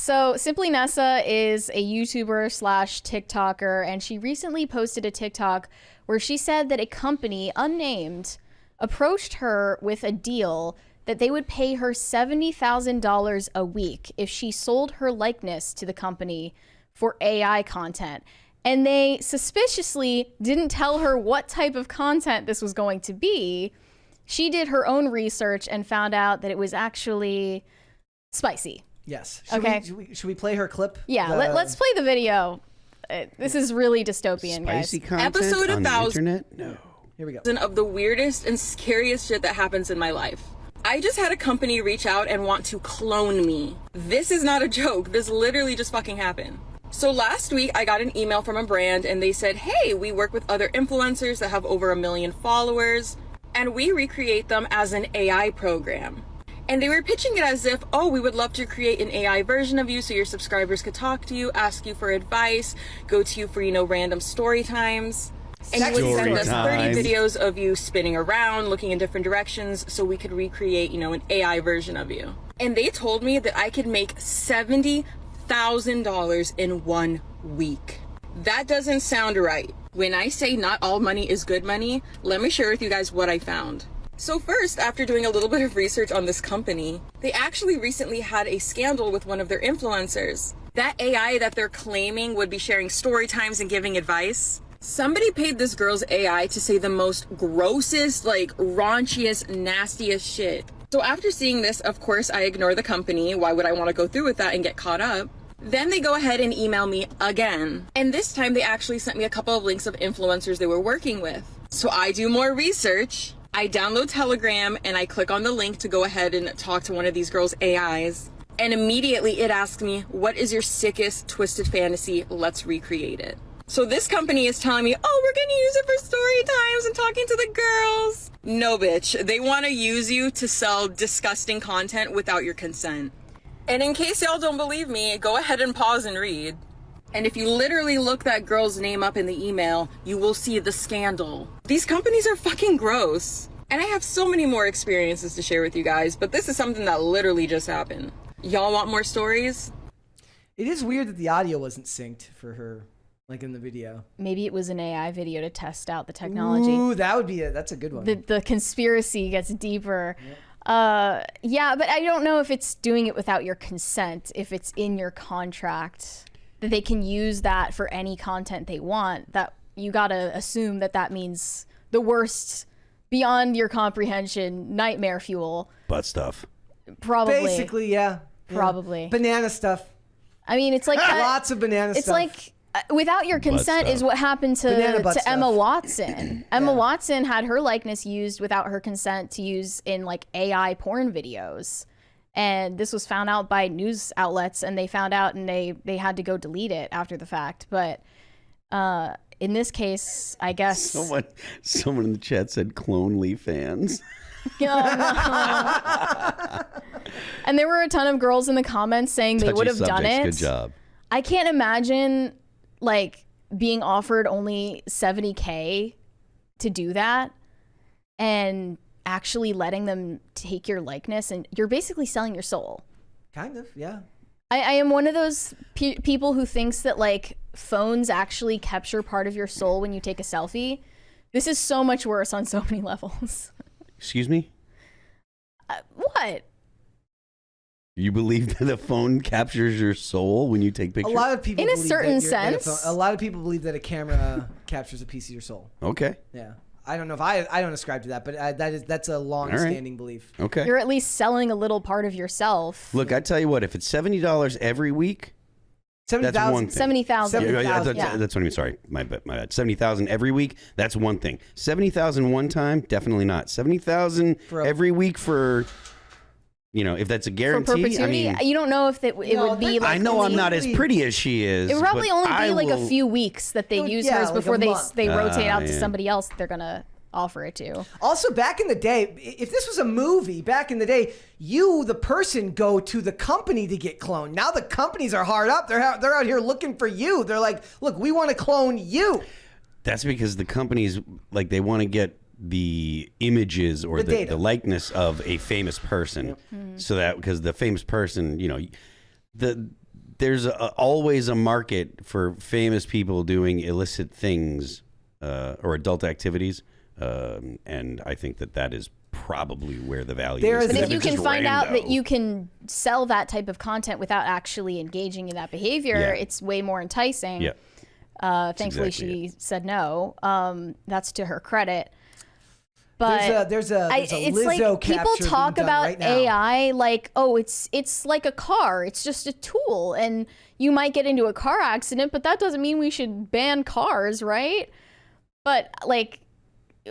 So Simplynessa is a YouTuber slash TikToker, and she recently posted a TikTok where she said that a company, unnamed, approached her with a deal that they would pay her $70,000 a week if she sold her likeness to the company for AI content. And they suspiciously didn't tell her what type of content this was going to be. She did her own research and found out that it was actually spicy. Yes. Should we play her clip? Yeah, let's play the video. This is really dystopian, Spicy guys. content Episode on the 1000. internet? No. Here we go. Of the weirdest and scariest shit that happens in my life. I just had a company reach out and want to clone me. This is not a joke. This literally just fucking happened. So last week I got an email from a brand and they said, hey, we work with other influencers that have over 1 million followers and we recreate them as an AI program. And they were pitching it as if, oh, we would love to create an AI version of you so your subscribers could talk to you, ask you for advice, go to you for, random story times. And you would send us 30 videos of you spinning around, looking in different directions so we could recreate, an AI version of you. And they told me that I could make $70,000 in 1 week. That doesn't sound right. When I say not all money is good money, let me share with you guys what I found. So first, after doing a little bit of research on this company, they actually recently had a scandal with one of their influencers. That AI that they're claiming would be sharing story times and giving advice, somebody paid this girl's AI to say the most grossest, raunchiest, nastiest shit. So after seeing this, of course, I ignore the company. Why would I want to go through with that and get caught up? Then they go ahead and email me again. And this time they actually sent me a couple of links of influencers they were working with. So I do more research. I download Telegram and I click on the link to go ahead and talk to one of these girls' AIs. And immediately it asks me, what is your sickest, twisted fantasy? Let's recreate it. So this company is telling me, oh, we're gonna use it for story times and talking to the girls. No, bitch. They wanna use you to sell disgusting content without your consent. And in case y'all don't believe me, go ahead and pause and read. And if you literally look that girl's name up in the email, you will see the scandal. These companies are fucking gross. And I have so many more experiences to share with you guys, but this is something that literally just happened. Y'all want more stories? It is weird that the audio wasn't synced for her, in the video. Maybe it was an AI video to test out the technology. Ooh, that's a good one. The conspiracy gets deeper. Yep. Yeah, but I don't know if it's doing it without your consent, if it's in your contract. That they can use that for any content they want, that you gotta assume that means the worst, beyond your comprehension, nightmare fuel. Butt stuff. Probably. Basically, yeah. Probably. Banana stuff. I mean, it's like lots of banana stuff. It's like without your consent is what happened to Emma Watson. Emma Watson had her likeness used without her consent to use in AI porn videos. And this was found out by news outlets, and they found out and they had to go delete it after the fact. But in this case, I guess someone in the chat said clonely fans. And there were a ton of girls in the comments saying they would have done it. Good job. I can't imagine being offered only $70K to do that and actually letting them take your likeness, and you're basically selling your soul. Kind of, yeah. I am one of those people who thinks that phones actually capture part of your soul when you take a selfie. This is so much worse on so many levels. Excuse me? What? You believe that the phone captures your soul when you take pictures? A lot of people in a certain sense. A lot of people believe that a camera captures a piece of your soul. Okay. Yeah. I don't know if I don't ascribe to that, but that's a long-standing belief. Okay. You're at least selling a little part of yourself. Look, I tell you what, if it's $70 every week, that's one thing. 70,000. Yeah, that's what I mean. Sorry, my bad. 70,000 every week. That's one thing. 70,000 one time, definitely not. 70,000 every week for. If that's a guarantee, for perpetuity, you don't know if it would be I know I'm not as pretty as she is. It would probably only be a few weeks that they use hers before they rotate out to somebody else they're going to offer it to. Also, back in the day, if this was a movie, back in the day, you, the person, go to the company to get cloned. Now the companies are hard up. They're out here looking for you. They're like, look, we want to clone you. That's because the companies, they want to get the images or the likeness of a famous person. Yep. So that because the famous person, the there's always a market for famous people doing illicit things or adult activities, and I think that is probably where the value is. But if you can Just find out that rando. you can sell that type of content without actually engaging in that behavior, Yeah. it's way more enticing. Yeah. Thankfully, exactly she said no. That's to her credit. But There's a it's Lizzo like people capture being talk done about right now. AI like, oh, it's like a car. It's just a tool, and you might get into a car accident, but that doesn't mean we should ban cars, right? But like,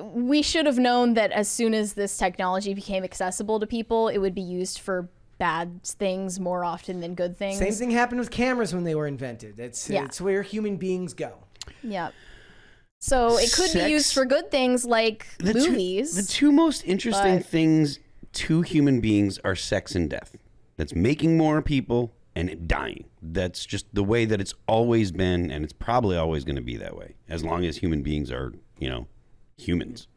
we should have known that as soon as this technology became accessible to people, it would be used for bad things more often than good things. Same thing happened with cameras when they were invented. It's where human beings go. Yeah. So it could be Sex- used for good things like movies. The two most interesting but- things to human beings are sex and death. That's making more people and dying. That's just the way that it's always been, and it's probably always going to be that way as long as human beings are, humans.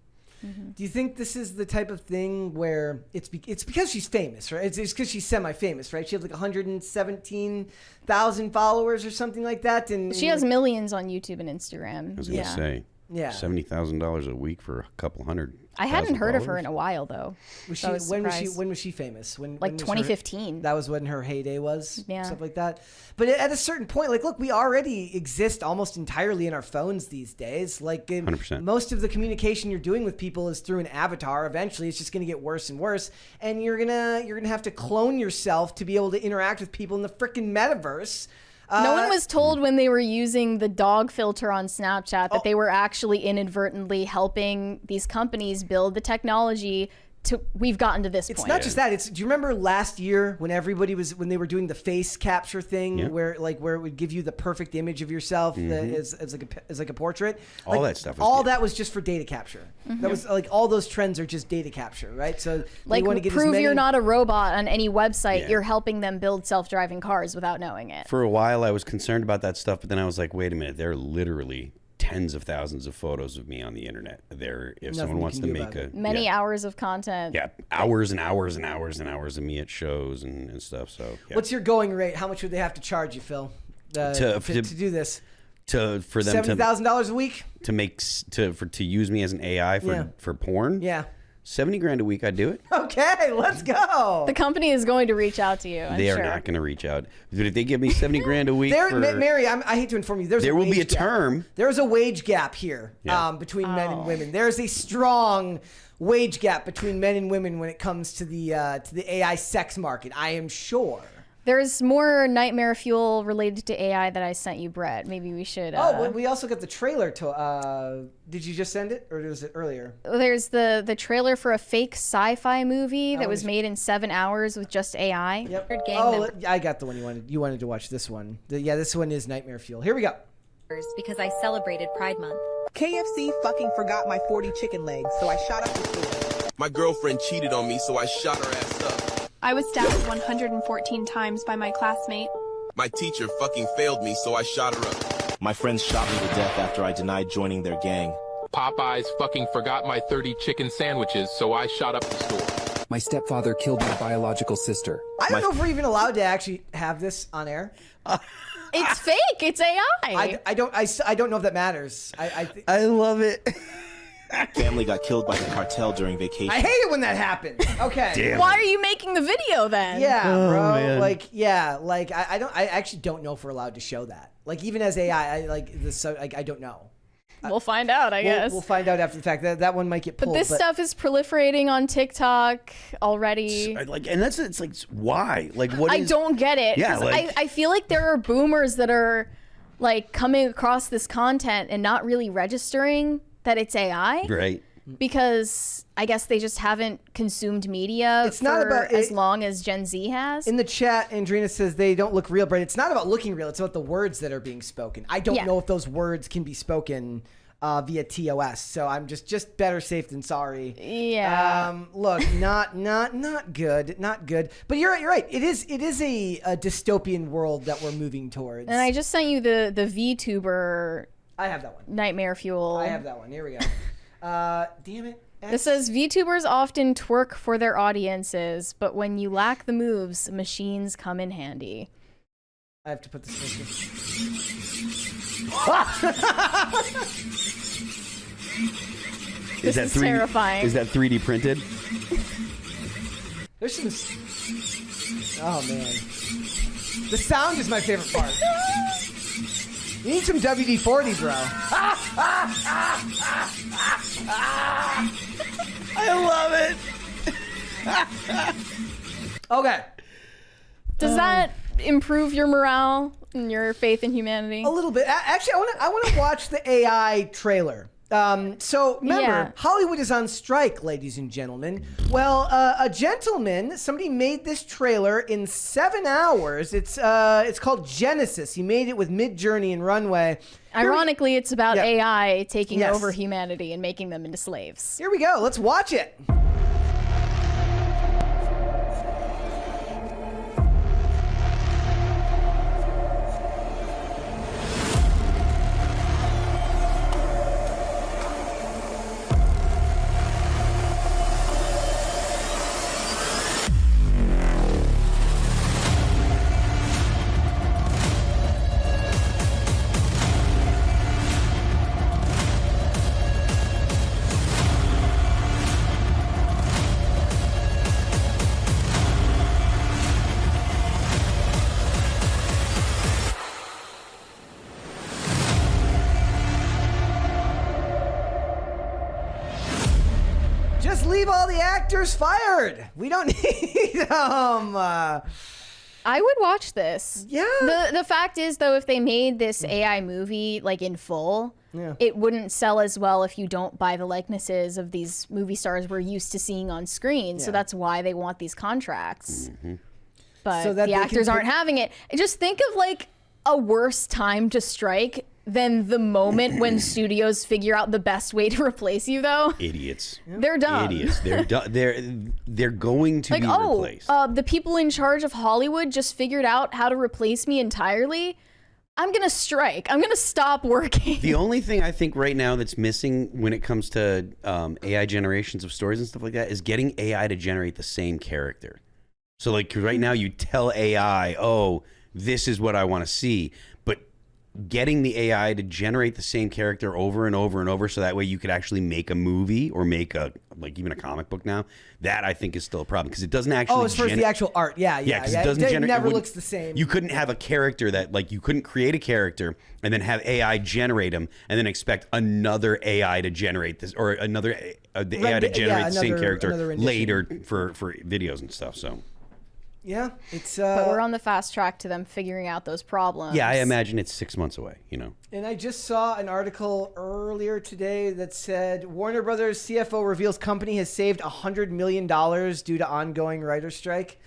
Do you think this is the type of thing where it's because she's famous, right? It's because she's semi-famous, right? She has like 117,000 followers or something like that, and She has millions on YouTube and Instagram. I was going to say, Yeah. $70,000 a week for a couple hundred. I hadn't heard of her followers? in a while though. Was So I was when surprised. was she famous? When Like was her- 2015. that was when her heyday was. Yeah. Stuff like that. But at a certain point, like, look, we already exist almost entirely in our phones these days. Like, 100%. most of the communication you're doing with people is through an avatar. Eventually, it's just going to get worse and worse, and you're gonna have to clone yourself to be able to interact with people in the freaking metaverse. No one was told when they were using the dog filter on Snapchat that they were actually inadvertently helping these companies build the technology to we've gotten to this It's point. not just that. Do you remember last year when when they were doing the face capture thing, Yeah. where it would give you the perfect image of yourself as like a portrait? All Like, that stuff was all data. that was just for data capture. That was like all those trends are just data capture, right? So like they want to get as prove many, you're not a robot on any website. Yeah. You're helping them build self-driving cars without knowing it. For a while, I was concerned about that stuff, but then I was like, wait a minute, there are literally tens of thousands of photos of me on the internet. If someone you wants can to do make about a it. Many yeah, hours of content. yeah, hours and hours and hours and hours of me at shows and stuff. So yeah. What's your going rate? How much would they have to charge you, Phil, to do this? for them $70,000 a week? to use me as an AI for porn? Yeah. 70 grand a week, I'd do it. Okay, let's go. The company is going to reach out to you. I'm They sure. are not going to reach out. But if they give me 70 grand a week, Mary, I hate to inform you. there will be a wage gap. term. There's a wage gap here Yeah. between men and women. There's a strong wage gap between men and women when it comes to the AI sex market. I am sure. There's more nightmare fuel related to AI that I sent you, Brett. Maybe we should. Well, we also got the trailer to. Did you just send it, or was it earlier? There's the trailer for a fake sci-fi movie that was made in 7 hours with just AI. Yep. Gang Oh, members. I got the one you wanted. You wanted to watch this one. This one is Nightmare Fuel. Here we go. Because I celebrated Pride Month. KFC fucking forgot my 40 chicken legs, so I shot up the store. My girlfriend cheated on me, so I shot her ass up. I was stabbed 114 times by my classmate. My teacher fucking failed me, so I shot her up. My friends shot me to death after I denied joining their gang. Popeyes fucking forgot my 30 chicken sandwiches, so I shot up the store. My stepfather killed my biological sister. I don't know if we're even allowed to actually have this on air. It's fake. It's AI. I don't know if that matters. I love it. Family got killed by the cartel during vacation. I hate it when that happens. Okay. Damn. Why are you making the video then? Yeah, bro. man. I actually don't know if we're allowed to show that. Like, even as AI, I don't know. We'll find out, I guess. We'll find out after the fact. That one might get pulled. But this stuff is proliferating on TikTok already. And it's like, why? Like, what I is? don't get it. Yeah, 'Cause like- I feel like there are boomers that are like coming across this content and not really registering that it's AI. Right. Because I guess they just haven't consumed media It's not about as it- long as Gen Z has. In the chat, Andrina says they don't look real, but it's not about looking real. It's about the words that are being spoken. I don't Yeah. know if those words can be spoken via TOS. So I'm just better safe than sorry. Yeah. Look, not good, not good. But you're right. It is a dystopian world that we're moving towards. And I just sent you the VTuber I have that one. Nightmare Fuel. I have that one. Here we go. Damn it. This says VTubers often twerk for their audiences, but when you lack the moves, machines come in handy. I have to put this in. Is that is terrifying. Is that 3D printed? There's some. Oh man, the sound is my favorite part. You need some WD-40, bro. I love it. Okay. Does that improve your morale and your faith in humanity? A little bit. Actually, I want to watch the AI trailer. So remember, Yeah. Hollywood is on strike, ladies and gentlemen. Well, a gentleman, somebody made this trailer in 7 hours. It's called Genesis. He made it with Midjourney and Runway. Ironically, it's about Yeah. AI taking Yes. over humanity and making them into slaves. Here we go. Let's watch it. Just leave all the actors fired. We don't need I would watch this. Yeah. The fact is, though, if they made this AI movie like in full, it wouldn't sell as well if you don't buy the likenesses of these movie stars we're used to seeing on screen. So that's why they want these contracts. But So that the they actors can aren't having it. Just think of like a worse time to strike than the moment when studios figure out the best way to replace you, though. Idiots. They're dumb. Idiots. They're going to Like, be oh, replaced. the people in charge of Hollywood just figured out how to replace me entirely. I'm going to strike. I'm going to stop working. The only thing I think right now that's missing when it comes to AI generations of stories and stuff like that is getting AI to generate the same character. So like right now you tell AI, oh, this is what I want to see. But getting the AI to generate the same character over and over and over so that way you could actually make a movie or make a like even a comic book now, that I think is still a problem because it doesn't actually as far as the actual art. Yeah. 'cause it doesn't It never looks the same. You couldn't have a character that like you couldn't create a character and then have AI generate him and then expect another AI to generate this or another the AI to generate the same character later for videos and stuff. So yeah, it's But we're on the fast track to them figuring out those problems. yeah, I imagine it's 6 months away, you know. And I just saw an article earlier today that said Warner Brothers CFO reveals company has saved $100 million due to ongoing writer strike.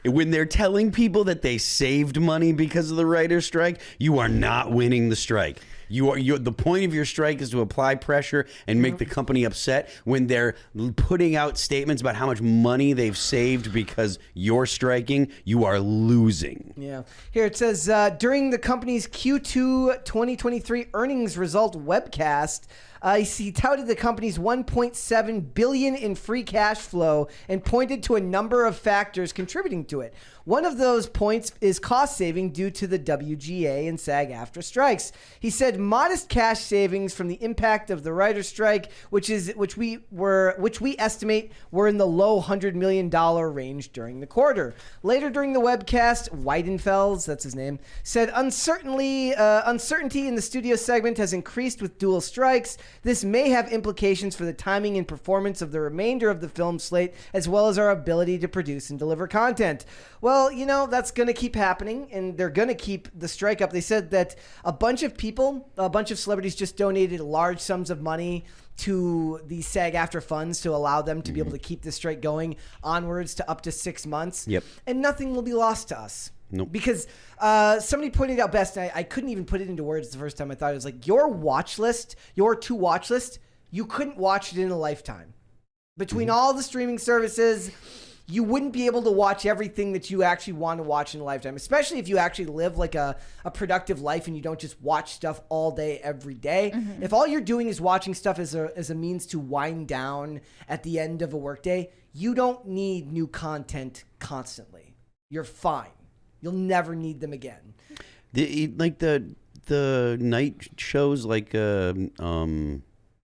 When they're telling people that they saved money because of the writer's strike, you are not winning the strike. The point of your strike is to apply pressure and make the company upset. When they're putting out statements about how much money they've saved because you're striking, you are losing. Yeah. Here it says during the company's Q2 2023 earnings result webcast, he touted the company's $1.7 billion in free cash flow and pointed to a number of factors contributing to it. One of those points is cost saving due to the WGA and SAG-AFTRA strikes. He said modest cash savings from the impact of the writer's strike, which we estimate were in the low $100 million range during the quarter. Later during the webcast, Weidenfels, that's his name, said uncertainty in the studio segment has increased with dual strikes. This may have implications for the timing and performance of the remainder of the film slate, as well as our ability to produce and deliver content. Well, you know, that's going to keep happening, and they're going to keep the strike up. They said that a bunch of celebrities just donated large sums of money to the SAG-AFTRA funds to allow them to be able to keep the strike going onwards to up to 6 months. Yep. And nothing will be lost to us. Nope. Because somebody pointed out best, and I couldn't even put it into words the first time I thought it was like your watch list, your to-watch list, you couldn't watch it in a lifetime. Between all the streaming services, you wouldn't be able to watch everything that you actually want to watch in a lifetime, especially if you actually live like a productive life and you don't just watch stuff all day, every day. If all you're doing is watching stuff as a means to wind down at the end of a workday, you don't need new content constantly. You're fine. You'll never need them again. The night shows like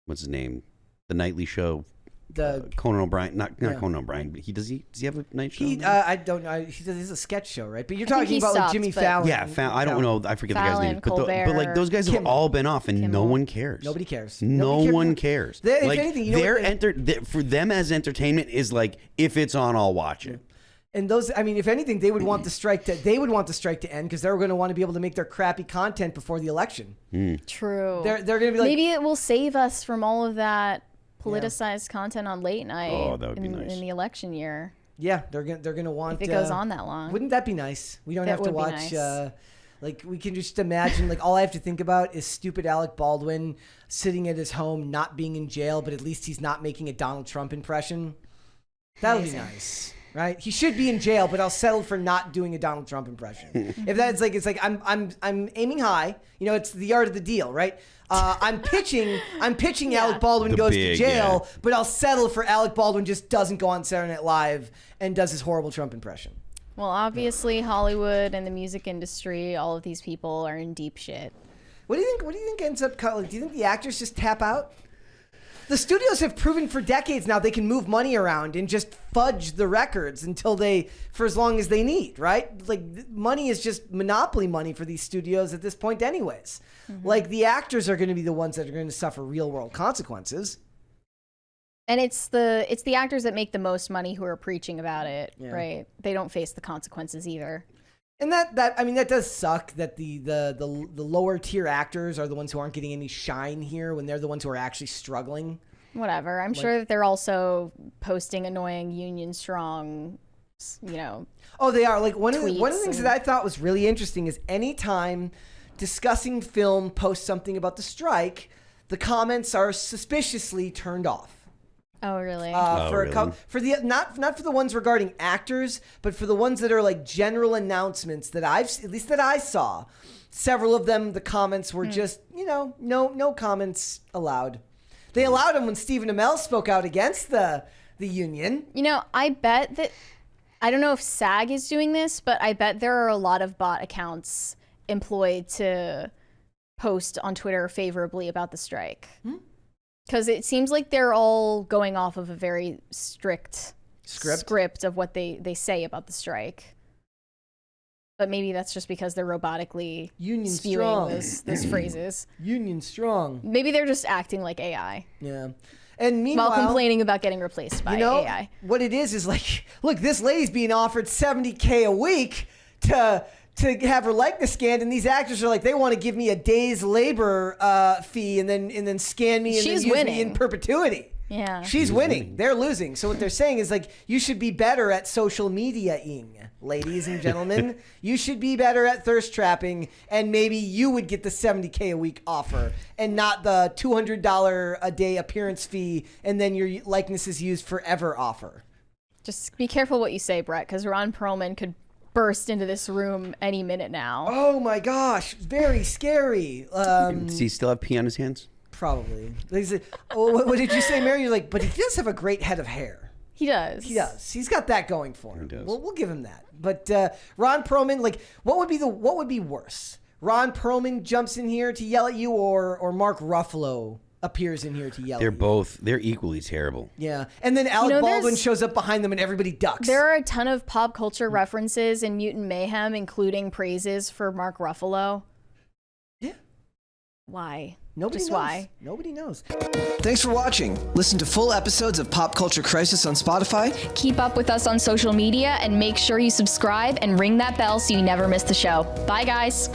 what's his name? The nightly show. Conan O'Brien, not Conan O'Brien, but does he have a night show? I don't know. He does. He's a sketch show, right? But you're talking about like Jimmy Fallon. Yeah, I don't know. I forget Fallon, the guy's name. Colbert, But like those guys have all been off, and no one cares. Nobody cares. No one cares. If like, anything, you know for them as entertainment is like, if it's on, I'll watch it. And those, I mean, if anything, they would want the strike to end because they're going to want to be able to make their crappy content before the election. True. They're going to be like, maybe it will save us from all of that politicized content on late night. Oh, that would be nice. In the election year. Yeah, they're gonna want. If it goes on that long, wouldn't that be nice? We don't have to watch. Like we can just imagine. Like all I have to think about is stupid Alec Baldwin sitting at his home, not being in jail, but at least he's not making a Donald Trump impression. That'll be nice, right? He should be in jail, but I'll settle for not doing a Donald Trump impression. If that's like, it's like I'm aiming high. You know, it's the art of the deal, right? I'm pitching Alec Baldwin goes to jail, but I'll settle for Alec Baldwin just doesn't go on Saturday Night Live and does his horrible Trump impression. Well, obviously Hollywood and the music industry, all of these people are in deep shit. What do you think ends up? Do you think the actors just tap out? The studios have proven for decades now they can move money around and just fudge the records for as long as they need, right? Like money is just monopoly money for these studios at this point anyways. Mm-hmm. Like the actors are going to be the ones that are going to suffer real world consequences. And it's the actors that make the most money who are preaching about it, right? They don't face the consequences either. And that does suck that the lower tier actors are the ones who aren't getting any shine here when they're the ones who are actually struggling. Whatever. I'm sure that they're also posting annoying Union Strong, Oh, they are. Like one of the things that I thought was really interesting is anytime discussing film posts something about the strike, the comments are suspiciously turned off. Oh, really? For the not for the ones regarding actors, but for the ones that are like general announcements that I saw, several of them, the comments were just, no comments allowed. They allowed them when Stephen Amell spoke out against the union. I bet that, I don't know if SAG is doing this, but I bet there are a lot of bot accounts employed to post on Twitter favorably about the strike. Because it seems like they're all going off of a very strict script of what they say about the strike. But maybe that's just because they're robotically spewing those phrases. Union strong. Maybe they're just acting like AI. Yeah. And meanwhile, while complaining about getting replaced by AI. What it is like, look, this lady's being offered $70K a week to have her likeness scanned, and these actors are like, they want to give me a day's labor fee and then scan me and then use me in perpetuity. Yeah. She's winning. They're losing. So what they're saying is like, you should be better at social media-ing, ladies and gentlemen. You should be better at thirst trapping, and maybe you would get the $70K a week offer and not the $200 a day appearance fee and then your likeness is used forever offer. Just be careful what you say, Brett, because Ron Perlman could burst into this room any minute now. Oh my gosh, very scary. Does he still have pee on his hands? Probably. What did you say, Mary? You're like, but he does have a great head of hair. He does. He's got that going for him. He does. We'll give him that. But Ron Perlman, like, what would be worse? Ron Perlman jumps in here to yell at you, or Mark Ruffalo appears in here to yell at you? They're equally terrible. Yeah. And then Alec Baldwin shows up behind them and everybody ducks. There are a ton of pop culture references in Mutant Mayhem, including praises for Mark Ruffalo. Yeah. Why? Nobody knows. Why? Nobody knows. Thanks for watching. Listen to full episodes of Pop Culture Crisis on Spotify. Keep up with us on social media and make sure you subscribe and ring that bell so you never miss the show. Bye, guys.